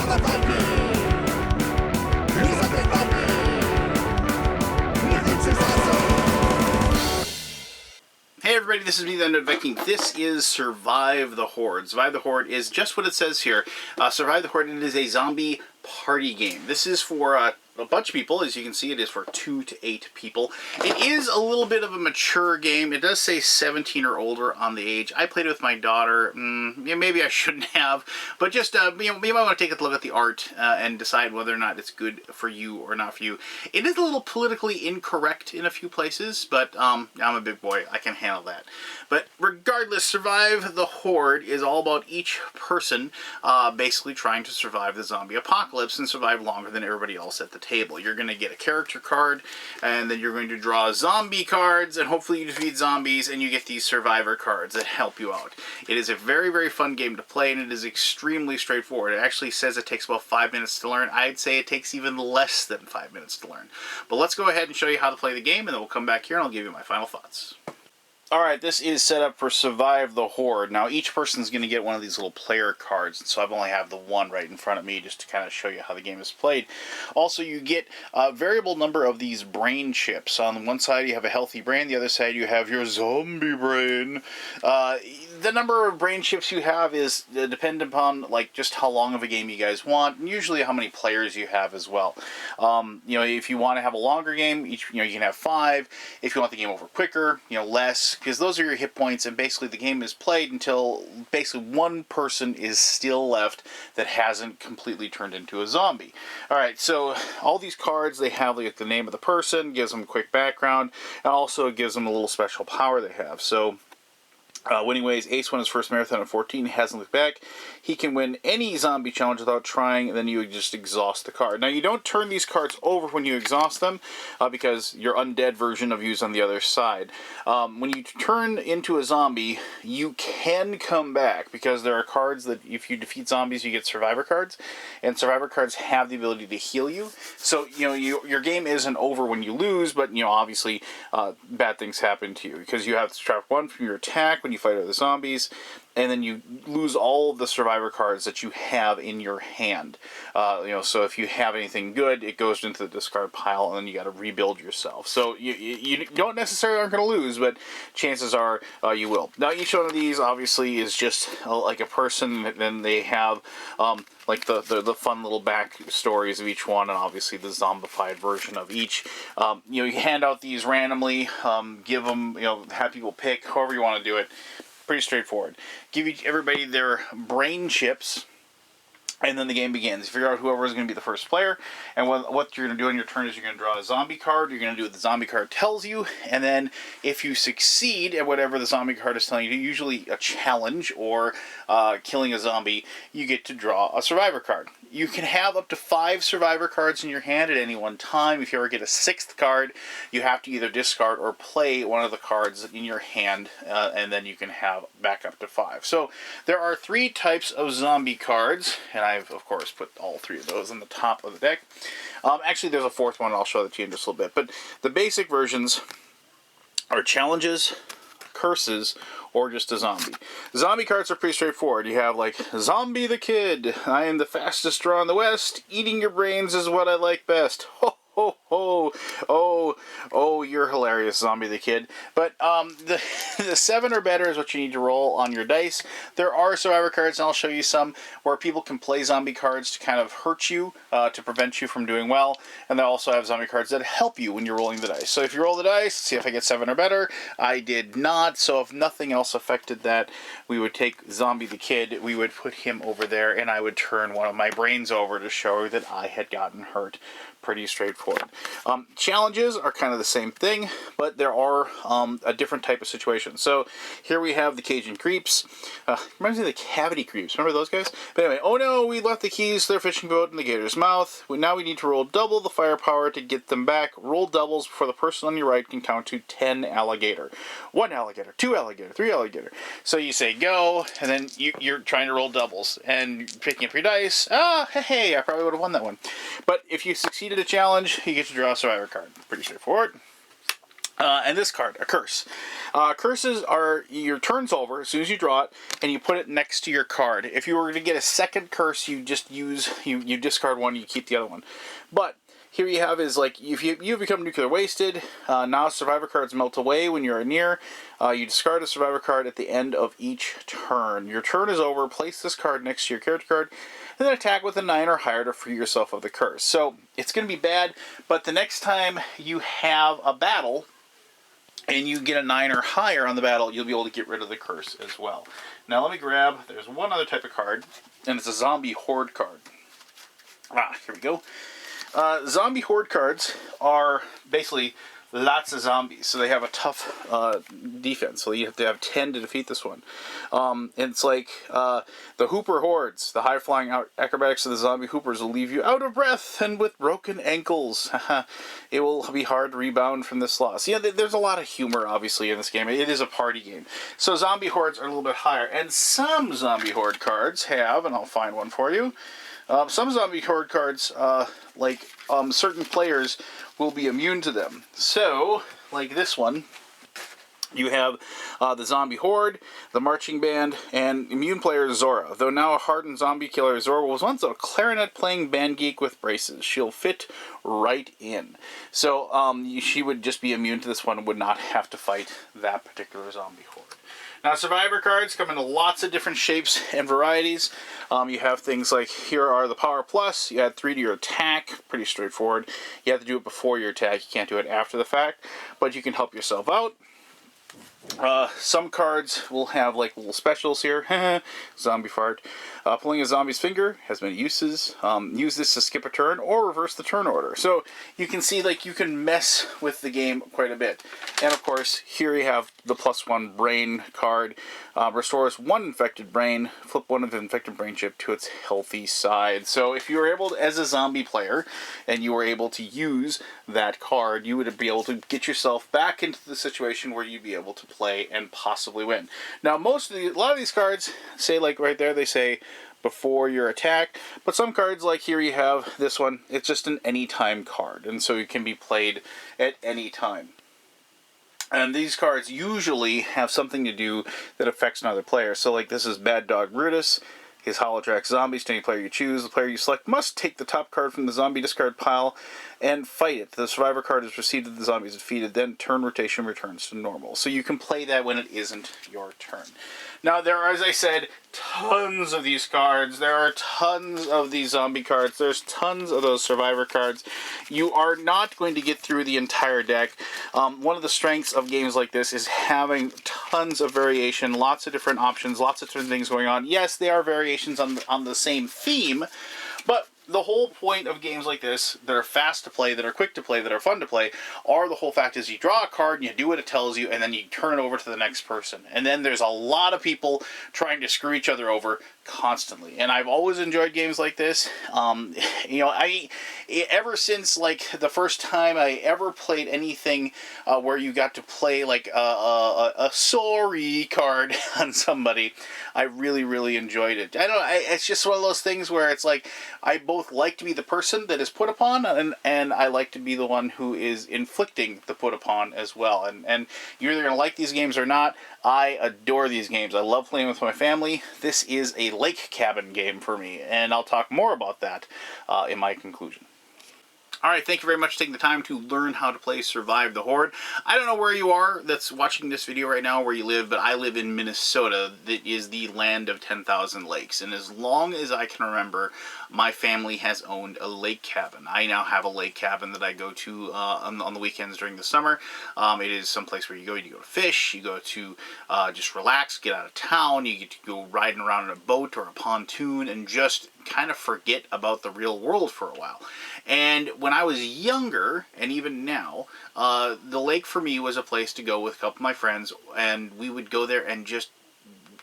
Hey everybody, this is me, the Undead Viking. This is Survive the Horde. Survive the Horde is just what it says here. Survive the Horde, it is a zombie party game. This is for a bunch of people. As you can see, it is for 2 to 8 people. It is a little bit of a mature game. It does say 17 or older on the age. I played it with my daughter. Yeah, maybe I shouldn't have, but just you might want to take a look at the art and decide whether or not it's good for you or not for you. It is a little politically incorrect in a few places, but I'm a big boy. I can handle that. But regardless, Survive the Horde is all about each person basically trying to survive the zombie apocalypse and survive longer than everybody else at the table. You're going to get a character card, and then you're going to draw zombie cards, and hopefully you defeat zombies, and you get these survivor cards that help you out. It is a very, very fun game to play, and it is extremely straightforward. It actually says it takes about 5 minutes to learn. I'd say it takes even less than 5 minutes to learn. But let's go ahead and show you how to play the game, and then we'll come back here and I'll give you my final thoughts. Alright, this is set up for Survive the Horde. Now, each person's going to get one of these little player cards, and so I've only have the one right in front of me just to kind of show you how the game is played. Also, you get a variable number of these brain chips. On one side, you have a healthy brain. The other side, you have your zombie brain. The number of brain chips you have is dependent upon, like, just how long of a game you guys want, and usually how many players you have as well. If you want to have a longer game, you can have 5. If you want the game over quicker, less. Because those are your hit points, and basically the game is played until basically one person is still left that hasn't completely turned into a zombie. Alright, so all these cards, they have like the name of the person, gives them a quick background, and also gives them a little special power they have. So winning ways: Ace won his first marathon at 14, hasn't looked back. He can win any zombie challenge without trying, and then you just exhaust the card. Now, you don't turn these cards over when you exhaust them, because your undead version of you is on the other side. When you turn into a zombie, you can come back, because there are cards that if you defeat zombies, you get survivor cards, and survivor cards have the ability to heal you. So, your game isn't over when you lose, but, obviously, bad things happen to you, because you have to subtract 1 from your attack when you fight other zombies, and then you lose all of the survivor cards that you have in your hand. So if you have anything good, it goes into the discard pile, and then you got to rebuild yourself. So you don't necessarily aren't going to lose, but chances are you will. Now, each one of these obviously is just like a person, and then they have like the fun little back stories of each one, and obviously the zombified version of each. You hand out these randomly, give them, have people pick, however you want to do it. Pretty straightforward. Give everybody their brain chips, and then the game begins. You figure out whoever is going to be the first player, and what you're going to do on your turn is you're going to draw a zombie card. You're going to do what the zombie card tells you, and then if you succeed at whatever the zombie card is telling you, usually a challenge or killing a zombie, you get to draw a survivor card. You can have up to 5 survivor cards in your hand at any one time. If you ever get a 6th card, you have to either discard or play one of the cards in your hand, and then you can have back up to 5. So there are 3 types of zombie cards, and I've, of course, put all 3 of those on the top of the deck. Actually, there's a 4th one. I'll show that to you in just a little bit. But the basic versions are challenges, curses, or just a zombie. Zombie cards are pretty straightforward. You have, like, Zombie the Kid. I am the fastest draw in the West. Eating your brains is what I like best. Ho, ho, ho. Oh, you're hilarious, Zombie the Kid. But the 7 or better is what you need to roll on your dice. There are survivor cards, and I'll show you some, where people can play zombie cards to kind of hurt you, to prevent you from doing well. And they also have zombie cards that help you when you're rolling the dice. So if you roll the dice, see if I get 7 or better. I did not, so if nothing else affected that, we would take Zombie the Kid, we would put him over there, and I would turn one of my brains over to show that I had gotten hurt. Pretty straightforward. Challenges are kind of the same thing, but there are a different type of situation. So here we have the Cajun Creeps. Reminds me of the Cavity Creeps. Remember those guys? But anyway, oh no, we left the keys to their fishing boat in the gator's mouth. Now we need to roll double the firepower to get them back. Roll doubles before the person on your right can count to 10 alligator. 1 alligator, 2 alligator, 3 alligator. So you say go, and then you're trying to roll doubles, and picking up your dice. Hey, I probably would have won that one. But if you succeeded a challenge, you get to draw a survivor card. Pretty straightforward. And this card, a curse. Curses are your turn's over as soon as you draw it, and you put it next to your card. If you were to get a second curse, you just you discard one, you keep the other one. But here you have is like if you become nuclear wasted. Now survivor cards melt away when you're near. You discard a survivor card at the end of each turn. Your turn is over. Place this card next to your character card, and then attack with a 9 or higher to free yourself of the curse. So it's going to be bad, but the next time you have a battle and you get a 9 or higher on the battle, you'll be able to get rid of the curse as well. Now let me grab, there's one other type of card, and it's a zombie horde card. Here we go. Zombie horde cards are basically lots of zombies, so they have a tough defense, so you have to have 10 to defeat this one. It's like the Hooper hordes, the high-flying acrobatics of the zombie hoopers will leave you out of breath and with broken ankles. It will be hard to rebound from this loss. Yeah, there's a lot of humor, obviously, in this game. It is a party game. So zombie hordes are a little bit higher, and some zombie horde cards have, and I'll find one for you, some zombie horde cards, certain players will be immune to them. So, like this one, you have the zombie horde, the marching band, and immune player Zora. Though now a hardened zombie killer, Zora was once a clarinet-playing band geek with braces. She'll fit right in. So she would just be immune to this one and would not have to fight that particular zombie horde. Now, survivor cards come in lots of different shapes and varieties. You have things like, here are the Power Plus. You add 3 to your attack. Pretty straightforward. You have to do it before your attack. You can't do it after the fact. But you can help yourself out. Some cards will have like little specials here. Zombie fart. Pulling a zombie's finger has many uses. Use this to skip a turn or reverse the turn order. So you can see like you can mess with the game quite a bit. And of course, here you have the +1 brain card. Restores 1 infected brain. Flip 1 of the infected brain chip to its healthy side. So if you were able to, as a zombie player, and you were able to use that card, you would be able to get yourself back into the situation where you'd be able to play and possibly win. Now, a lot of these cards say, like right there, they say before your attack, but some cards, like here you have this one, it's just an anytime card, and so it can be played at any time. And these cards usually have something to do that affects another player. So like this is Bad Dog Brutus. His Holotrack Zombies. To any player you choose, the player you select must take the top card from the zombie discard pile and fight it. The survivor card is received if the zombie is defeated, then turn rotation returns to normal. So you can play that when it isn't your turn. Now, there are, as I said, tons of these cards. There are tons of these zombie cards. There's tons of those survivor cards. You are not going to get through the entire deck. One of the strengths of games like this is having tons of variation, lots of different options, lots of different things going on. Yes, they are variations on the same theme, but the whole point of games like this that are fast to play, that are quick to play, that are fun to play, are the whole fact is you draw a card and you do what it tells you, and then you turn it over to the next person. And then there's a lot of people trying to screw each other over constantly. And I've always enjoyed games like this. Ever since like the first time I ever played anything where you got to play like a sorry card on somebody, I really, really enjoyed it. I don't know, it's just one of those things where it's like, I both like to be the person that is put upon, and I like to be the one who is inflicting the put upon as well. And you're either going to like these games or not. I adore these games. I love playing with my family. This is a lake cabin game for me, and I'll talk more about that in my conclusion. Alright, thank you very much for taking the time to learn how to play Survive the Horde. I don't know where you are that's watching this video right now, where you live, but I live in Minnesota. That is the land of 10,000 lakes. And as long as I can remember, my family has owned a lake cabin. I now have a lake cabin that I go to on the weekends during the summer. It is someplace where you go to fish, you go to just relax, get out of town, you get to go riding around in a boat or a pontoon and just kind of forget about the real world for a while. And when I was younger, and even now, the lake for me was a place to go with a couple of my friends, and we would go there and just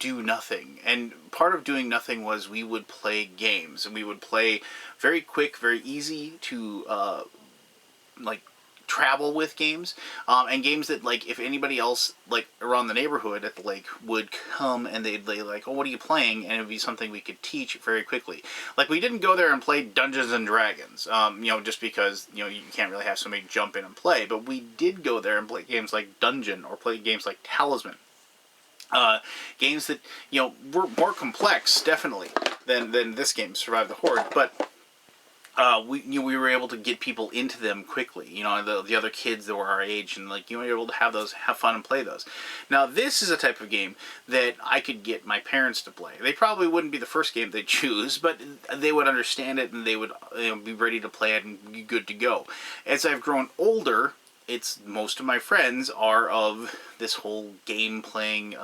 do nothing. And part of doing nothing was we would play games, and we would play very quick, very easy to travel with games, and games that, like, if anybody else, like, around the neighborhood at the lake would come and they'd like, oh, what are you playing? And it would be something we could teach very quickly. Like, we didn't go there and play Dungeons and Dragons, just because, you can't really have somebody jump in and play, but we did go there and play games like Dungeon, or play games like Talisman. Games that, were more complex, definitely, than this game, Survive the Horde, but we were able to get people into them quickly. The other kids that were our age, and you were able to have fun and play those. Now, this is a type of game that I could get my parents to play. They probably wouldn't be the first game they'd choose, but they would understand it, and they would be ready to play it and be good to go. As I've grown older, most of my friends are of this whole game playing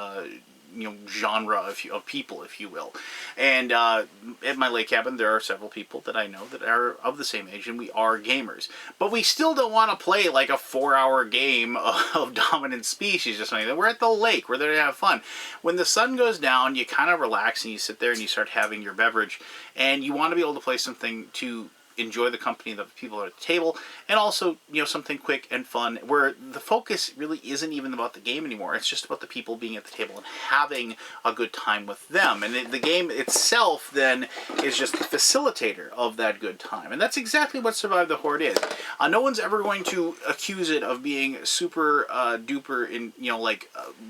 genre of people, if you will. And at my lake cabin, there are several people that I know that are of the same age, and we are gamers. But we still don't want to play like a 4-hour game of Dominant Species or something. We're at the lake. We're there to have fun. When the sun goes down, you kind of relax and you sit there and you start having your beverage, and you want to be able to play something to enjoy the company of the people at the table, and also, something quick and fun, where the focus really isn't even about the game anymore. It's just about the people being at the table and having a good time with them. And the game itself then is just the facilitator of that good time. And that's exactly what Survive the Horde is. No one's ever going to accuse it of being super duper in,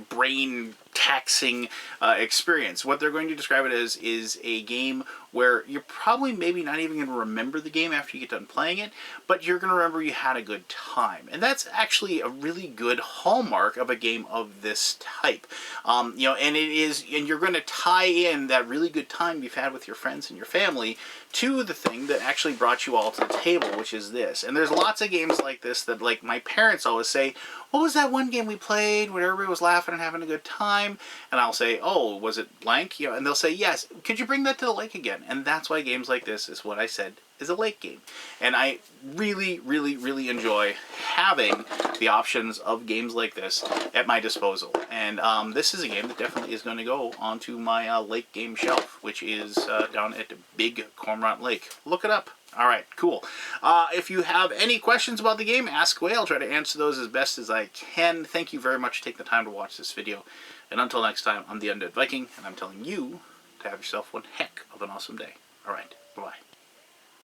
brain taxing experience. What they're going to describe it as is a game where you're probably maybe not even going to remember the game after you get done playing it, but you're going to remember you had a good time. And that's actually a really good hallmark of a game of this type. And you're going to tie in that really good time you've had with your friends and your family to the thing that actually brought you all to the table, which is this. And there's lots of games like this that, like, my parents always say, what was that one game we played where everybody was laughing and having a good time? And I'll say, oh, was it blank? And they'll say, yes. Could you bring that to the lake again? And that's why games like this is what I said is a lake game. And I really, really, really enjoy having the options of games like this at my disposal. And this is a game that definitely is going to go onto my lake game shelf, which is down at Big Cormorant Lake. Look it up. All right, cool. If you have any questions about the game, ask away. I'll try to answer those as best as I can. Thank you very much for taking the time to watch this video. And until next time, I'm the Undead Viking, and I'm telling you to have yourself one heck of an awesome day. All right, bye-bye.